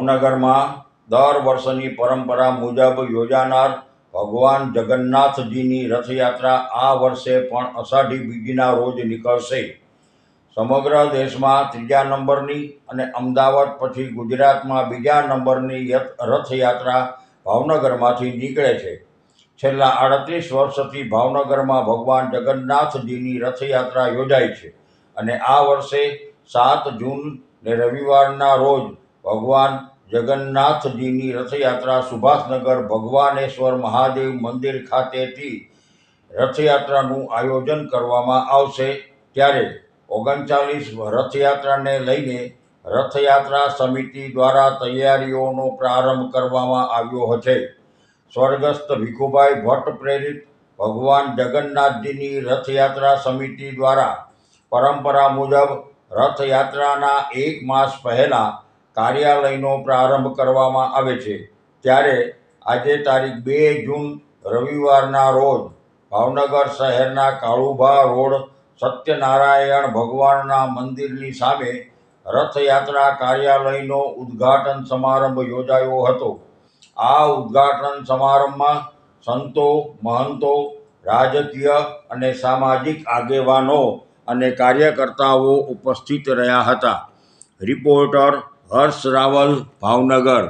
ભાવનગરમાં દર વર્ષની પરંપરા મુજબ યોજાનાર ભગવાન જગન્નાથજીની રથયાત્રા આ વર્ષે પણ અષાઢી બીજના રોજ નીકળશે। સમગ્ર દેશમાં ત્રીજા નંબરની અને અમદાવાદ પછી ગુજરાતમાં બીજા નંબરની રથયાત્રા ભાવનગરમાંથી નીકળે છે। છેલ્લા 38 વર્ષથી ભાવનગરમાં ભગવાન જગન્નાથજીની રથયાત્રા યોજાય છે અને આ વર્ષે 7 જૂનને રવિવારના રોજ ભગવાન જગન્નાથજીની રથયાત્રા સુભાષનગર ભગવાનેશ્વર મહાદેવ મંદિર ખાતેથી રથયાત્રાનું આયોજન કરવામાં આવશે। ત્યારે 39 રથયાત્રાને લઈને રથયાત્રા સમિતિ દ્વારા તૈયારીઓનો પ્રારંભ કરવામાં આવ્યો છે। સ્વર્ગસ્થ ભીખુભાઈ ભટ્ટ પ્રેરિત ભગવાન જગન્નાથજીની રથયાત્રા સમિતિ દ્વારા પરંપરા મુજબ રથયાત્રાના 1 માસ પહેલા કાર્યાલયનો પ્રારંભ કરવામાં આવે છે। ત્યારે આજે તારીખ 2 જૂન રવિવારના રોજ ભાવનગર શહેરના કાળુભા રોડ સત્યનારાયણ ભગવાનના મંદિરની સામે રથયાત્રા કાર્યાલયનો ઉદ્ઘાટન સમારંભ યોજાયો હતો। આ ઉદ્ઘાટન સમારંભમાં સંતો, મહંતો, રાજકીય અને સામાજિક આગેવાનો અને કાર્યકર્તાઓ ઉપસ્થિત રહ્યા હતા। રિપોર્ટર હર્ષ રાવલ, ભાવનગર।